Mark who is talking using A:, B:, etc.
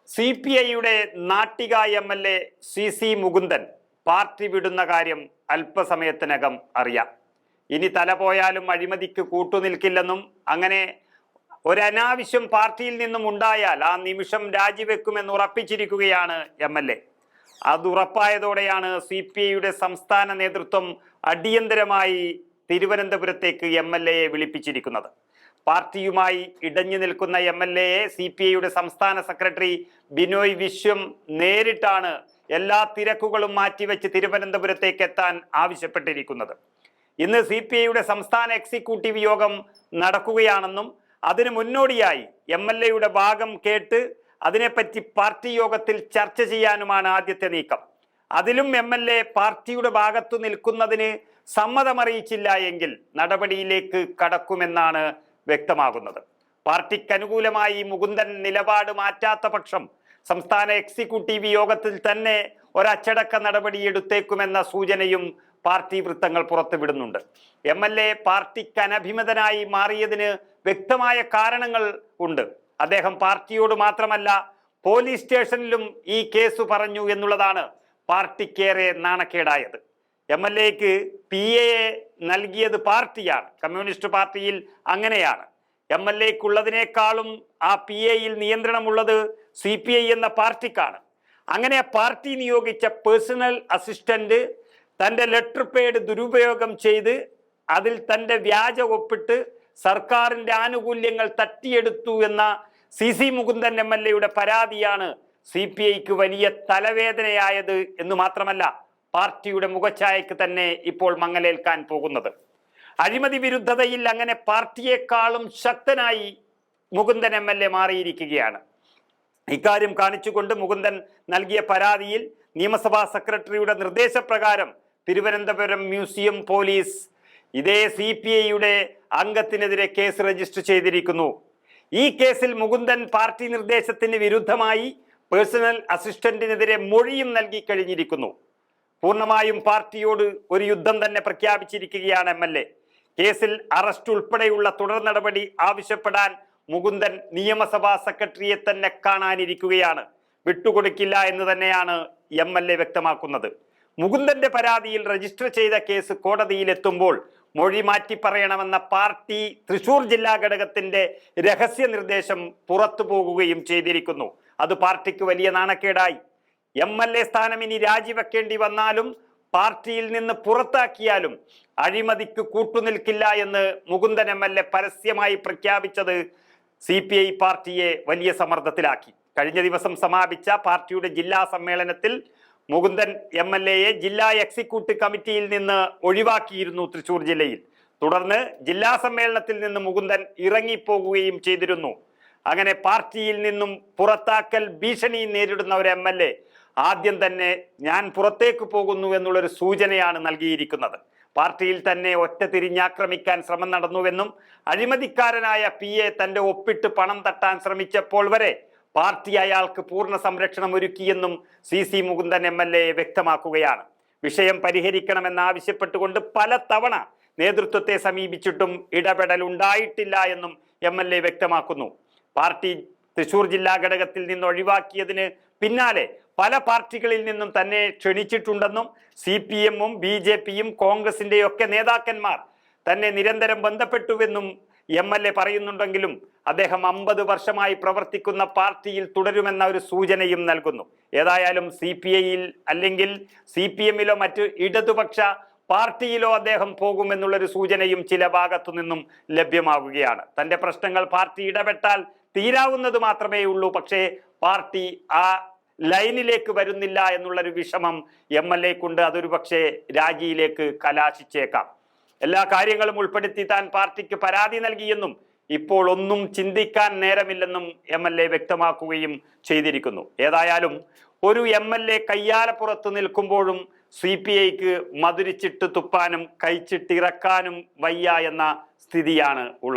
A: CPIയുടെ Nattika MLA CC Mukundan party വിടുന്ന കാര്യം അല്പസമയത്തിനകം അറിയാം. ഇനി തല പോയാലും അഴിമതിക്ക് കൂട്ടുനിൽക്കില്ലെന്നും അങ്ങനെ ഒരനാവശ്യം പാർട്ടിയിൽ നിന്നും ഉണ്ടായാൽ ആ നിമിഷം രാജിവെക്കുമെന്ന് ഉറപ്പിച്ചിരിക്കുകയാണ് MLA. അത് ഉറപ്പായതോടെയാണ് CPIയുടെ സംസ്ഥാന നേതൃത്വം അടിയന്തരമായി തിരുവനന്തപുരത്തേക്ക് MLAയെ വിളിപ്പിച്ചിരിക്കുന്നത്. പാർട്ടിയുമായി ഇടഞ്ഞു നിൽക്കുന്ന MLAയെ CPIയുടെ സംസ്ഥാന സെക്രട്ടറി ബിനോയ് വിശ്വം നേരിട്ടാണ് എല്ലാ തിരക്കുകളും മാറ്റിവെച്ച് തിരുവനന്തപുരത്തേക്ക് എത്താൻ ആവശ്യപ്പെട്ടിരിക്കുന്നത്. ഇന്ന് CPIയുടെ സംസ്ഥാന എക്സിക്യൂട്ടീവ് യോഗം നടക്കുകയാണെന്നും അതിനു മുന്നോടിയായി MLAയുടെ ഭാഗം കേട്ട് അതിനെപ്പറ്റി പാർട്ടി യോഗത്തിൽ ചർച്ച ചെയ്യാനുമാണ് ആദ്യത്തെ നീക്കം. അതിലും MLA പാർട്ടിയുടെ ഭാഗത്തു നിൽക്കുന്നതിന് സമ്മതമറിയിച്ചില്ല എങ്കിൽ നടപടിയിലേക്ക് കടക്കുമെന്നാണ് വ്യക്തമാകുന്നത്. പാർട്ടിക്ക് അനുകൂലമായി മുകുന്ദൻ നിലപാട് മാറ്റാത്ത പക്ഷം സംസ്ഥാന എക്സിക്യൂട്ടീവ് യോഗത്തിൽ തന്നെ ഒരച്ചടക്ക നടപടി എടുത്തേക്കുമെന്ന സൂചനയും പാർട്ടി വൃത്തങ്ങൾ പുറത്തുവിടുന്നുണ്ട്. MLA പാർട്ടിക്ക് അനഭിമതനായി മാറിയതിന് വ്യക്തമായ കാരണങ്ങൾ ഉണ്ട്. അദ്ദേഹം പാർട്ടിയോട് മാത്രമല്ല പോലീസ് സ്റ്റേഷനിലും ഈ കേസ് പറഞ്ഞു എന്നുള്ളതാണ് പാർട്ടിക്കേറെ നാണക്കേടായത്. MLAക്ക് PA നൽകിയത് പാർട്ടിയാണ്. കമ്മ്യൂണിസ്റ്റ് പാർട്ടിയിൽ അങ്ങനെയാണ്. MLAക്കുള്ളതിനേക്കാളും ആ PAയിൽ നിയന്ത്രണമുള്ളത് CPI എന്ന പാർട്ടിക്കാണ്. അങ്ങനെ പാർട്ടി നിയോഗിച്ച പേഴ്സണൽ അസിസ്റ്റന്റ് തൻ്റെ ലെറ്റർ പേഡ് ദുരുപയോഗം ചെയ്ത് അതിൽ തൻ്റെ വ്യാജ ഒപ്പിട്ട് സർക്കാരിൻ്റെ ആനുകൂല്യങ്ങൾ തട്ടിയെടുത്തു എന്ന CC മുകുന്ദൻ MLAയുടെ പരാതിയാണ് CPIക്ക് വലിയ തലവേദനയായത് എന്ന് മാത്രമല്ല പാർട്ടിയുടെ മുഖഛായക്ക് തന്നെ ഇപ്പോൾ മങ്ങലേൽക്കാൻ പോകുന്നത്. അഴിമതി വിരുദ്ധതയിൽ അങ്ങനെ പാർട്ടിയെക്കാളും ശക്തനായി മുകുന്ദൻ MLA മാറിയിരിക്കുകയാണ്. ഇക്കാര്യം കാണിച്ചുകൊണ്ട് മുകുന്ദൻ നൽകിയ പരാതിയിൽ നിയമസഭാ സെക്രട്ടറിയുടെ നിർദ്ദേശപ്രകാരം തിരുവനന്തപുരം മ്യൂസിയം പോലീസ് ഇതേ CPIയുടെ അംഗത്തിനെതിരെ കേസ് രജിസ്റ്റർ ചെയ്തിരിക്കുന്നു. ഈ കേസിൽ മുകുന്ദൻ പാർട്ടി നിർദ്ദേശത്തിന് വിരുദ്ധമായി പേഴ്സണൽ അസിസ്റ്റന്റിനെതിരെ മൊഴിയും നൽകി കഴിഞ്ഞിരിക്കുന്നു. പൂർണ്ണമായും പാർട്ടിയോട് ഒരു യുദ്ധം തന്നെ പ്രഖ്യാപിച്ചിരിക്കുകയാണ് MLA. കേസിൽ അറസ്റ്റ് ഉൾപ്പെടെയുള്ള തുടർ നടപടി ആവശ്യപ്പെടാൻ മുകുന്ദൻ നിയമസഭാ സെക്രട്ടറിയെ തന്നെ കാണാനിരിക്കുകയാണ്. വിട്ടുകൊടുക്കില്ല എന്ന് തന്നെയാണ് MLA വ്യക്തമാക്കുന്നത്. മുകുന്ദന്റെ പരാതിയിൽ രജിസ്റ്റർ ചെയ്ത കേസ് കോടതിയിലെത്തുമ്പോൾ മൊഴി മാറ്റി പറയണമെന്ന പാർട്ടി തൃശൂർ ജില്ലാ ഘടകത്തിന്റെ രഹസ്യ നിർദ്ദേശം പുറത്തു പോകുകയും ചെയ്തിരിക്കുന്നു. അത് പാർട്ടിക്ക് വലിയ നാണക്കേടായി. MLA സ്ഥാനം ഇനി രാജിവെക്കേണ്ടി വന്നാലും പാർട്ടിയിൽ നിന്ന് പുറത്താക്കിയാലും അഴിമതിക്ക് കൂട്ടുനിൽക്കില്ല എന്ന് മുകുന്ദൻ MLA പരസ്യമായി പ്രഖ്യാപിച്ചത് CPI പാർട്ടിയെ വലിയ സമ്മർദ്ദത്തിലാക്കി. കഴിഞ്ഞ ദിവസം സമാപിച്ച പാർട്ടിയുടെ ജില്ലാ സമ്മേളനത്തിൽ മുകുന്ദൻ MLAയെ ജില്ലാ എക്സിക്യൂട്ടീവ് കമ്മിറ്റിയിൽ നിന്ന് ഒഴിവാക്കിയിരുന്നു തൃശൂർ ജില്ലയിൽ. തുടർന്ന് ജില്ലാ സമ്മേളനത്തിൽ നിന്ന് മുകുന്ദൻ ഇറങ്ങിപ്പോകുകയും ചെയ്തിരുന്നു. അങ്ങനെ പാർട്ടിയിൽ നിന്നും പുറത്താക്കൽ ഭീഷണി നേരിടുന്ന ഒരു MLA ആദ്യം തന്നെ ഞാൻ പുറത്തേക്ക് പോകുന്നു എന്നുള്ളൊരു സൂചനയാണ് നൽകിയിരിക്കുന്നത്. പാർട്ടിയിൽ തന്നെ ഒറ്റ തിരിഞ്ഞാക്രമിക്കാൻ ശ്രമം നടന്നുവെന്നും അഴിമതിക്കാരനായ PA തൻ്റെ ഒപ്പിട്ട് പണം തട്ടാൻ ശ്രമിച്ചപ്പോൾ വരെ പാർട്ടി അയാൾക്ക് പൂർണ്ണ സംരക്ഷണം ഒരുക്കിയെന്നും CC മുകുന്ദൻ MLA വ്യക്തമാക്കുകയാണ്. വിഷയം പരിഹരിക്കണമെന്നാവശ്യപ്പെട്ടുകൊണ്ട് പല തവണ നേതൃത്വത്തെ സമീപിച്ചിട്ടും ഇടപെടൽ ഉണ്ടായിട്ടില്ല എന്നും MLA വ്യക്തമാക്കുന്നു. പാർട്ടി തൃശൂർ ജില്ലാ ഘടകത്തിൽ നിന്ന് ഒഴിവാക്കിയതിന് പിന്നാലെ പല പാർട്ടികളിൽ നിന്നും തന്നെ ക്ഷണിച്ചിട്ടുണ്ടെന്നും CPM-ഉം BJP-യും കോൺഗ്രസിൻ്റെയും ഒക്കെ നേതാക്കന്മാർ തന്നെ നിരന്തരം ബന്ധപ്പെട്ടുവെന്നും MLA പറയുന്നുണ്ടെങ്കിലും അദ്ദേഹം 50 വർഷമായി പ്രവർത്തിക്കുന്ന പാർട്ടിയിൽ തുടരുമെന്ന ഒരു സൂചനയും നൽകുന്നു. ഏതായാലും CPI-യിൽ അല്ലെങ്കിൽ CPM-ലോ മറ്റ് ഇടതുപക്ഷ പാർട്ടിയിലോ അദ്ദേഹം പോകുമെന്നുള്ളൊരു സൂചനയും ചില ഭാഗത്തു നിന്നും ലഭ്യമാകുകയാണ്. തൻ്റെ പ്രശ്നങ്ങൾ പാർട്ടി ഇടപെട്ടാൽ തീരാവുന്നത് മാത്രമേ ഉള്ളൂ. പക്ഷേ പാർട്ടി ആ ലൈനിലേക്ക് വരുന്നില്ല എന്നുള്ളൊരു വിഷമം MLAക്കുണ്ട്. അതൊരു പക്ഷേ രാജിയിലേക്ക് കലാശിച്ചേക്കാം. എല്ലാ കാര്യങ്ങളും ഉൾപ്പെടുത്തി താൻ പാർട്ടിക്ക് പരാതി നൽകിയെന്നും ഇപ്പോൾ ഒന്നും ചിന്തിക്കാൻ നേരമില്ലെന്നും MLA വ്യക്തമാക്കുകയും ചെയ്തിരിക്കുന്നു. ഏതായാലും ഒരു MLA കയ്യാലപ്പുറത്ത് നിൽക്കുമ്പോഴും CPIക്ക് മധുരിച്ചിട്ട് തുപ്പാനും കഴിച്ചിട്ടിറക്കാനും വയ്യ എന്ന സ്ഥിതിയാണ് ഉള്ളത്.